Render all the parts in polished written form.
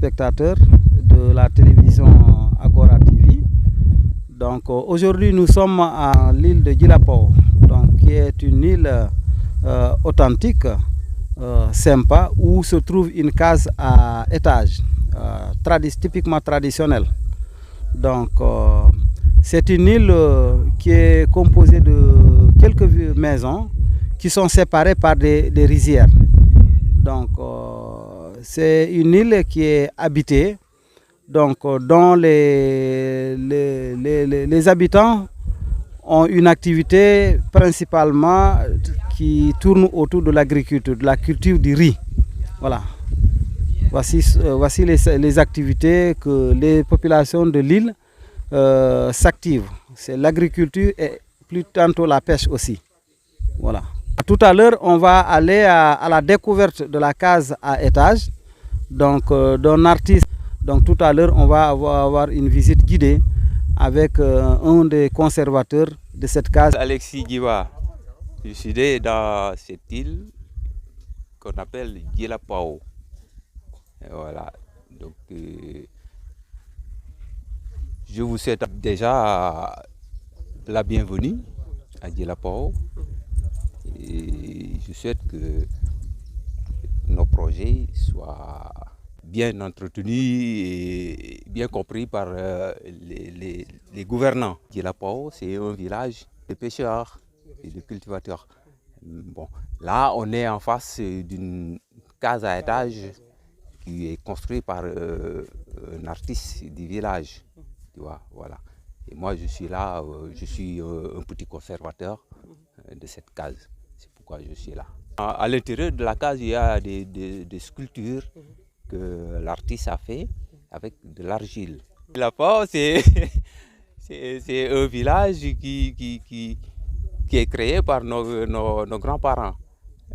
téléspectateurs de la télévision Agora TV. Donc aujourd'hui nous sommes à l'île de Djilapao, donc qui est une île authentique, sympa, où se trouve une case à étage, typiquement traditionnelle. Donc c'est une île qui est composée de quelques maisons qui sont séparées par des rizières. Donc c'est une île qui est habitée, donc dont les habitants ont une activité principalement qui tourne autour de l'agriculture, de la culture du riz. Voilà. Voici les activités que les populations de l'île s'activent. C'est l'agriculture et plus tantôt la pêche aussi. Voilà. Tout à l'heure, on va aller à la découverte de la case à étage, donc d'un artiste. Donc tout à l'heure, on va avoir une visite guidée avec un des conservateurs de cette case. Alexis Diva, je suis né dans cette île qu'on appelle Djilapao. Voilà. Donc je vous souhaite déjà la bienvenue à Djilapao. Et je souhaite que nos projets soient bien entretenus et bien compris par les gouvernants. Djilapao, c'est un village de pêcheurs et de cultivateurs. Bon, là, on est en face d'une case à étage qui est construite par un artiste du village. Tu vois, voilà. Et moi, je suis là, je suis un petit conservateur de cette case. C'est pourquoi je suis là. À l'intérieur de la case, il y a des sculptures que l'artiste a fait avec de l'argile. Djilapao, c'est un village qui est créé par nos grands-parents.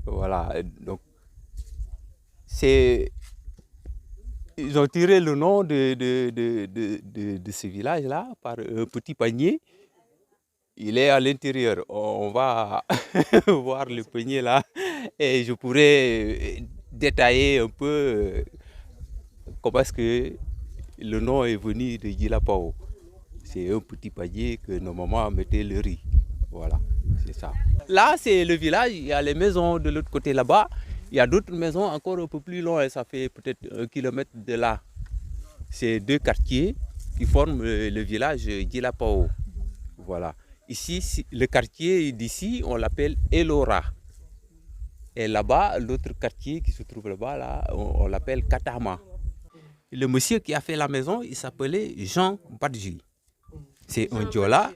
Voilà. Donc, ils ont tiré le nom de ce village-là par un petit panier. Il est à l'intérieur. On va voir le panier là et je pourrais détailler un peu comment est-ce que le nom est venu de Djilapao. C'est un petit panier que nos mamans mettaient le riz. Voilà, c'est ça. Là, c'est le village. Il y a les maisons de l'autre côté là-bas. Il y a d'autres maisons encore un peu plus loin. Ça fait peut-être 1 kilomètre de là. C'est 2 quartiers qui forment le village Djilapao. Voilà. Ici, le quartier d'ici, on l'appelle Elora. Et là-bas, l'autre quartier qui se trouve là-bas, là, on l'appelle Katama. Le monsieur qui a fait la maison, il s'appelait Jean Badji. C'est un Diola.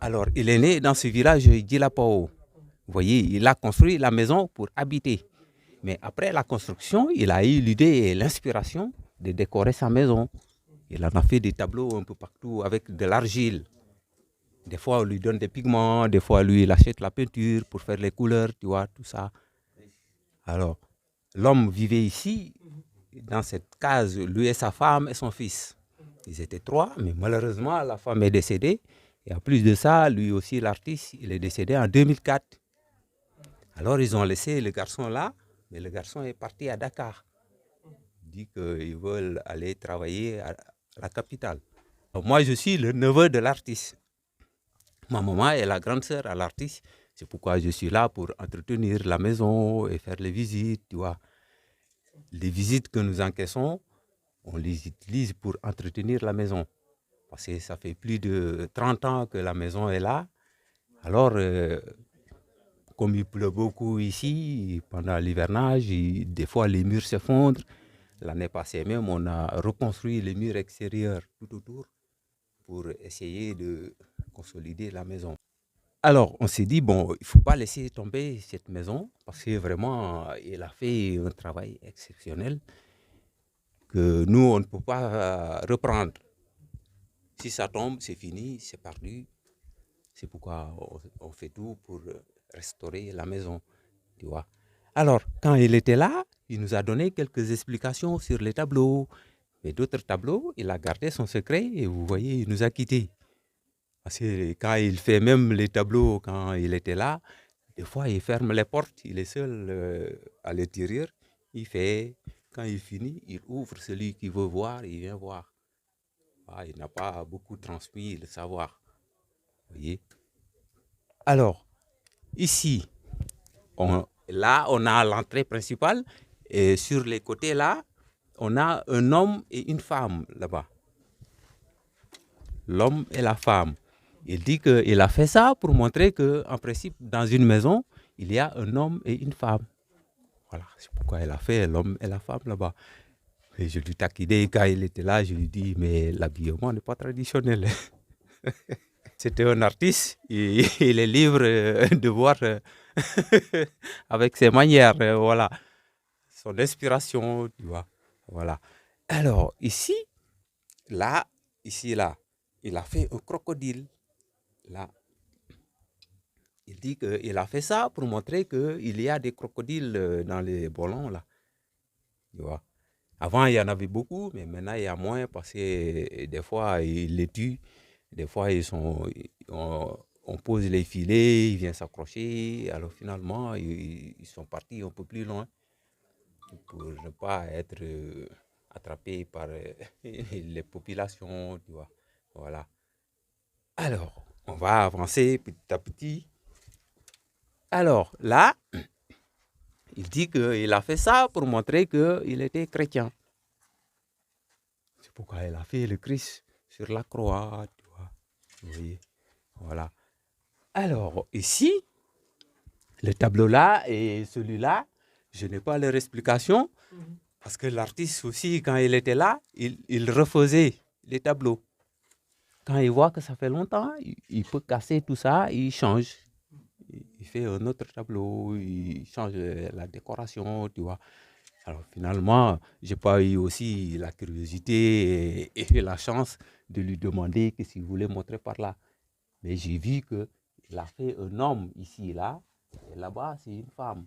Alors, il est né dans ce village Djilapao. Vous voyez, il a construit la maison pour habiter. Mais après la construction, il a eu l'idée et l'inspiration de décorer sa maison. Il en a fait des tableaux un peu partout avec de l'argile. Des fois, on lui donne des pigments, des fois, lui, il achète la peinture pour faire les couleurs, tu vois, tout ça. Alors, l'homme vivait ici, dans cette case, lui et sa femme et son fils. Ils étaient 3, mais malheureusement, la femme est décédée. Et en plus de ça, lui aussi, l'artiste, il est décédé en 2004. Alors, ils ont laissé le garçon là, mais le garçon est parti à Dakar. Il dit qu'ils veulent aller travailler à la capitale. Alors, moi, je suis le neveu de l'artiste. Ma maman est la grande sœur à l'artiste. C'est pourquoi je suis là pour entretenir la maison et faire les visites, tu vois. Les visites que nous encaissons, on les utilise pour entretenir la maison. Parce que ça fait plus de 30 ans que la maison est là. Alors, comme il pleut beaucoup ici, pendant l'hivernage, des fois les murs s'effondrent. L'année passée même, on a reconstruit les murs extérieurs tout autour pour essayer de consolider la maison. Alors, on s'est dit, bon, il ne faut pas laisser tomber cette maison parce que vraiment, il a fait un travail exceptionnel que nous, on ne peut pas reprendre. Si ça tombe, c'est fini, c'est perdu. C'est pourquoi on fait tout pour restaurer la maison, tu vois. Alors, quand il était là, il nous a donné quelques explications sur les tableaux. Mais d'autres tableaux, il a gardé son secret et vous voyez, il nous a quittés. Parce que quand il fait même les tableaux, quand il était là, des fois il ferme les portes, il est seul à l'intérieur. Il fait, quand il finit, il ouvre, celui qui veut voir, il vient voir. Ah, il n'a pas beaucoup transmis le savoir. Vous voyez? Alors, ici, là, on a l'entrée principale et sur les côtés là, on a un homme et une femme là-bas. L'homme et la femme. Il dit qu'il a fait ça pour montrer qu'en principe, dans une maison, il y a un homme et une femme. Voilà, c'est pourquoi il a fait l'homme et la femme là-bas. Et je lui taquinais quand il était là, je lui dis, mais l'habillement n'est pas traditionnel. C'était un artiste, il est libre de voir avec ses manières, voilà, son inspiration, tu vois. Voilà. Alors, ici, là, il a fait un crocodile. Là, il dit qu'il a fait ça pour montrer qu'il y a des crocodiles dans les ballons, là. Tu vois. Avant, il y en avait beaucoup, mais maintenant, il y a moins parce que des fois, ils les tuent. Des fois, on pose les filets, ils viennent s'accrocher. Alors finalement, ils sont partis un peu plus loin pour ne pas être attrapés par les populations, tu vois. Voilà. Alors, on va avancer petit à petit. Alors, là, il dit qu'il a fait ça pour montrer qu'il était chrétien. C'est pourquoi il a fait le Christ sur la croix, tu vois. Vous voyez. Voilà. Alors, ici, le tableau là et celui-là, je n'ai pas leur explication parce que l'artiste aussi, quand il était là, il refaisait les tableaux. Quand il voit que ça fait longtemps, il peut casser tout ça, il change. Il fait un autre tableau, il change la décoration, tu vois. Alors finalement, je n'ai pas eu aussi la curiosité et la chance de lui demander qu'est-ce qu'il voulait montrer par là. Mais j'ai vu qu'il a fait un homme ici, là, et là-bas, c'est une femme.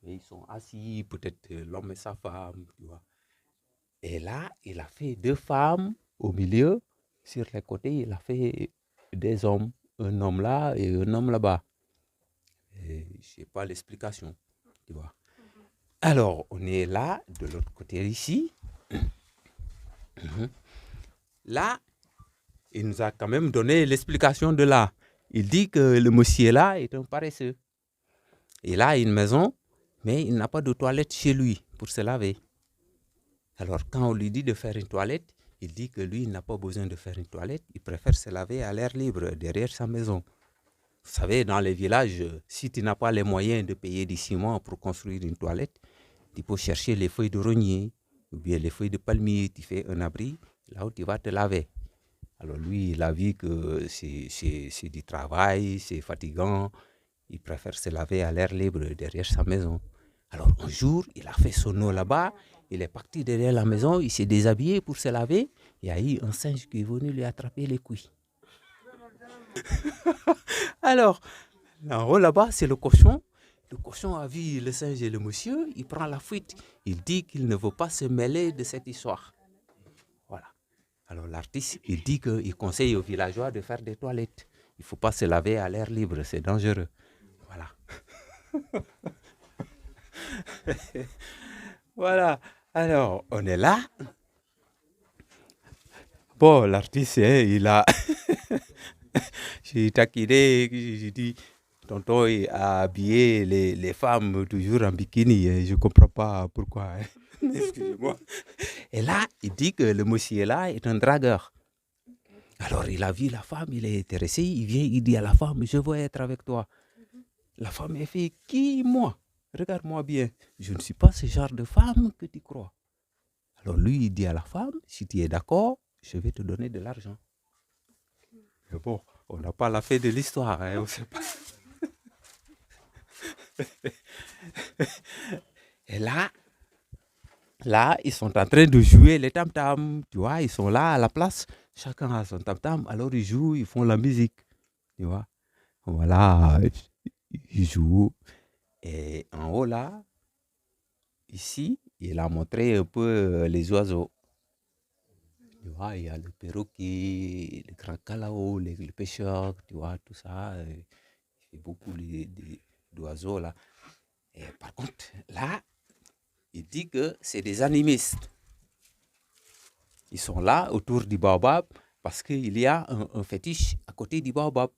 Et ils sont assis, peut-être l'homme et sa femme, tu vois. Et là, il a fait deux femmes au milieu. Sur les côtés, il a fait des hommes. Un homme là et un homme là-bas. Je n'ai pas l'explication, tu vois. Alors, on est là, de l'autre côté ici. Là, il nous a quand même donné l'explication de là. Il dit que le monsieur là est un paresseux. Il a une maison, mais il n'a pas de toilette chez lui pour se laver. Alors, quand on lui dit de faire une toilette, il dit que lui, il n'a pas besoin de faire une toilette. Il préfère se laver à l'air libre derrière sa maison. Vous savez, dans les villages, si tu n'as pas les moyens de payer du ciment pour construire une toilette, tu peux chercher les feuilles de rognier ou bien les feuilles de palmier. Tu fais un abri là où tu vas te laver. Alors lui, il a vu que c'est du travail, c'est fatigant. Il préfère se laver à l'air libre derrière sa maison. Alors un jour, il a fait son eau là-bas. Il est parti derrière la maison, il s'est déshabillé pour se laver. Il y a eu un singe qui est venu lui attraper les couilles. Alors, en haut là-bas, c'est le cochon. Le cochon a vu le singe et le monsieur. Il prend la fuite. Il dit qu'il ne veut pas se mêler de cette histoire. Voilà. Alors l'artiste, il dit qu'il conseille aux villageois de faire des toilettes. Il ne faut pas se laver à l'air libre, c'est dangereux. Voilà. Voilà. Alors, on est là. Bon, l'artiste, il a... J'ai taquiné, j'ai dit, tonton a habillé les femmes toujours en bikini. Je ne comprends pas pourquoi. Excusez-moi. Et là, il dit que le monsieur là est un dragueur. Alors, il a vu la femme, il est intéressé. Il vient, il dit à la femme, je veux être avec toi. La femme, elle fait, qui, moi? Regarde-moi bien. Je ne suis pas ce genre de femme que tu crois. Alors, lui, il dit à la femme, si tu es d'accord, je vais te donner de l'argent. Mais bon, on n'a pas la fin de l'histoire, hein, on sait pas. Et là, ils sont en train de jouer les tam-tams, tu vois, ils sont là à la place, chacun a son tam-tam, alors ils jouent, ils font la musique, tu vois. Voilà, ils jouent. Et en haut là, ici, il a montré un peu les oiseaux. Tu vois, il y a le perroquet, le grand calao, le pêcheur, tu vois, tout ça. Il y a beaucoup d'oiseaux là. Et par contre, là, il dit que c'est des animistes. Ils sont là autour du baobab parce qu'il y a un fétiche à côté du baobab.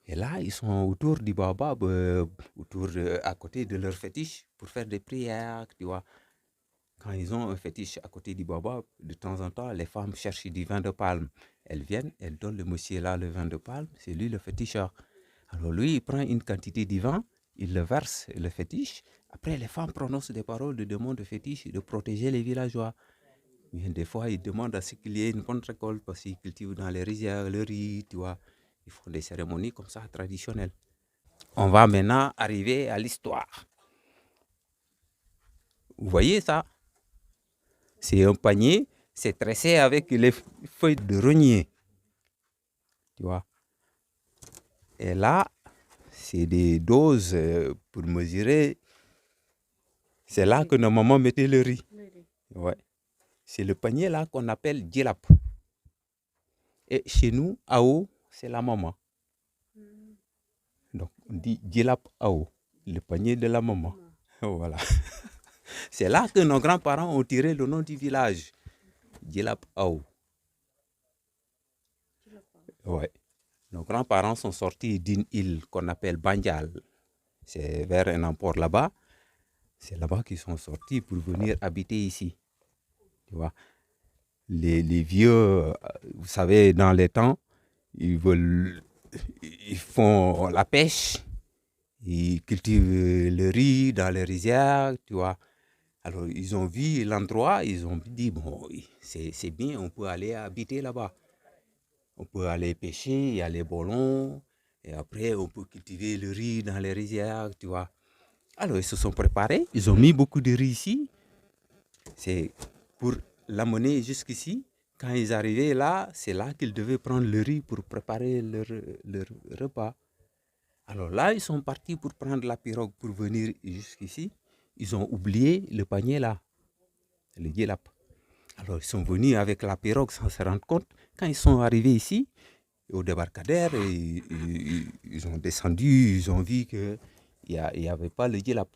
Et là, ils sont autour du baobab, à côté de leur fétiche pour faire des prières, tu vois. Quand ils ont un fétiche à côté du baobab, de temps en temps, les femmes cherchent du vin de palme. Elles viennent, elles donnent le monsieur là le vin de palme, c'est lui le féticheur. Alors lui, il prend une quantité de vin, il le verse, le fétiche. Après, les femmes prononcent des paroles de demande au fétiche de protéger les villageois. Mais des fois, ils demandent à ce qu'il y ait une bonne récolte parce qu'ils cultivent dans les rizières, le riz, tu vois. Ils font des cérémonies comme ça, traditionnelles. On va maintenant arriver à l'histoire. Vous voyez ça? C'est un panier, c'est tressé avec les feuilles de rognier. Tu vois? Et là, c'est des doses pour mesurer. C'est là que nos mamans mettaient le riz. Ouais. C'est le panier là qu'on appelle djilap. Et chez nous, Ao, c'est la maman. Donc, on dit djilap Ao, le panier de la maman. Voilà. C'est là que nos grands-parents ont tiré le nom du village. Djilap Ao. Ouais. Nos grands-parents sont sortis d'une île qu'on appelle Bandial. C'est vers un emport là-bas. C'est là-bas qu'ils sont sortis pour venir habiter ici. Tu vois, les vieux, vous savez, dans les temps, ils font la pêche, ils cultivent le riz dans les rizières, tu vois. Alors, ils ont vu l'endroit, ils ont dit, bon, c'est bien, on peut aller habiter là-bas. On peut aller pêcher, il y a les ballons, et après, on peut cultiver le riz dans les rizières, tu vois. Alors, ils se sont préparés, ils ont mis beaucoup de riz ici. C'est pour l'amener jusqu'ici. Quand ils arrivaient là, c'est là qu'ils devaient prendre le riz pour préparer leur repas. Alors là, ils sont partis pour prendre la pirogue pour venir jusqu'ici. Ils ont oublié le panier là, le djilap. Alors ils sont venus avec la pirogue sans se rendre compte. Quand ils sont arrivés ici, au débarcadère, ils ont descendu, ils ont vu qu'il n'y avait pas le djilap.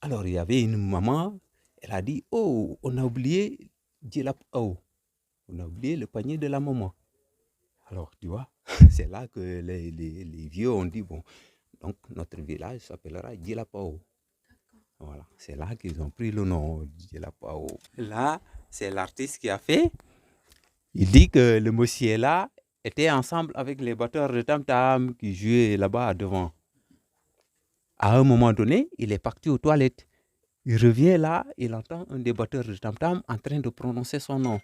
Alors il y avait une maman, elle a dit, oh, on a oublié djilap Ao. On a oublié le panier de la maman. Alors, tu vois, c'est là que les vieux ont dit, bon, donc notre village s'appellera Djilap Ao. Voilà, c'est là qu'ils ont pris le nom Djilap Ao. Là, c'est l'artiste qui a fait. Il dit que le monsieur là était ensemble avec les batteurs de tam-tam qui jouaient là-bas devant. À un moment donné, il est parti aux toilettes. Il revient là, il entend un des batteurs de tam-tam en train de prononcer son nom.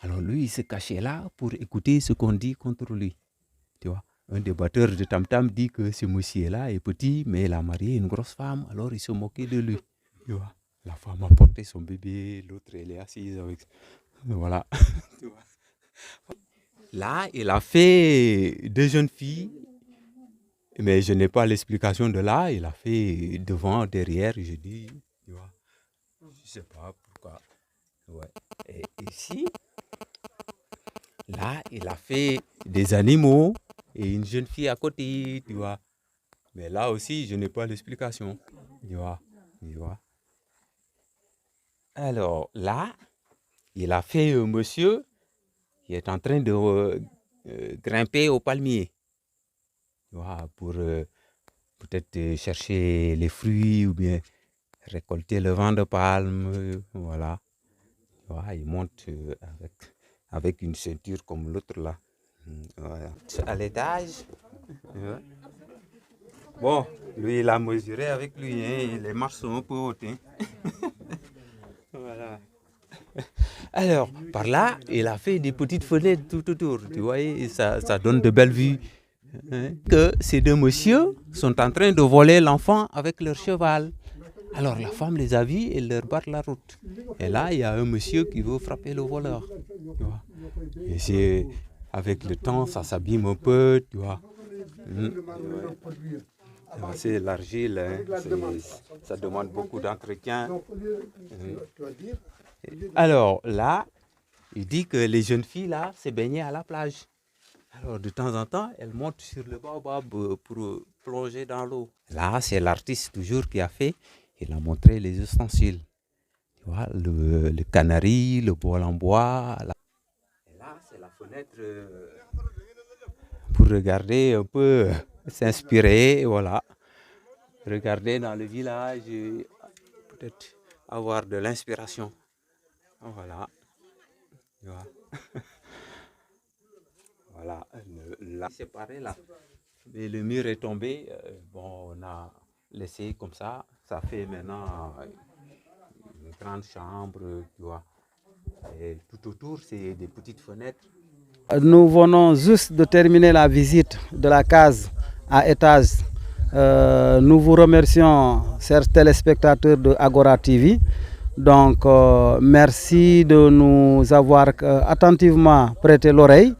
Alors lui, il se cachait là pour écouter ce qu'on dit contre lui. Tu vois, un des batteurs de tam-tam dit que ce monsieur-là est petit, mais il a marié une grosse femme, alors il se moquait de lui. Tu vois, la femme a porté son bébé, l'autre, elle est assise avec... Voilà. Tu vois. Là, il a fait deux jeunes filles, mais je n'ai pas l'explication de là. Il a fait devant, derrière, je dis, tu vois, je ne sais pas pourquoi. Ouais. Et ici... Là, il a fait des animaux et une jeune fille à côté, tu vois. Mais là aussi, je n'ai pas l'explication, tu vois. Alors là, il a fait un monsieur qui est en train de grimper au palmier, tu vois, pour peut-être chercher les fruits ou bien récolter le vin de palme, voilà. Tu vois, il monte avec une ceinture comme l'autre là. Voilà. À l'étage. Ouais. Bon, lui il a mesuré avec lui, hein, les marches sont un peu hautes. Hein. Voilà. Alors, par là, il a fait des petites fenêtres tout autour, tu vois, et ça donne de belles vues. Hein. Que ces deux messieurs sont en train de voler l'enfant avec leur cheval. Alors la femme les a vus et leur barre la route. Et là, il y a un monsieur qui veut frapper le voleur. Tu vois. Et c'est, avec le temps, ça s'abîme un peu, tu vois. C'est l'argile, hein. Ça demande beaucoup d'entretien. Alors là, il dit que les jeunes filles là se baignaient à la plage. Alors de temps en temps, elles montent sur le baobab pour plonger dans l'eau. Là, c'est l'artiste toujours qui a fait. Il a montré les ustensiles. Tu vois, le canari, le bol en bois. Et là, c'est la fenêtre pour regarder un peu, s'inspirer, voilà. Regarder dans le village et peut-être avoir de l'inspiration. Voilà. Tu vois. Voilà. Là, séparé là. Mais le mur est tombé. Bon, on a laissé comme ça. Ça fait maintenant une grande chambre, tu vois. Et tout autour, c'est des petites fenêtres. Nous venons juste de terminer la visite de la case à étage. Nous vous remercions, chers téléspectateurs de Agora TV. Donc, merci de nous avoir attentivement prêté l'oreille.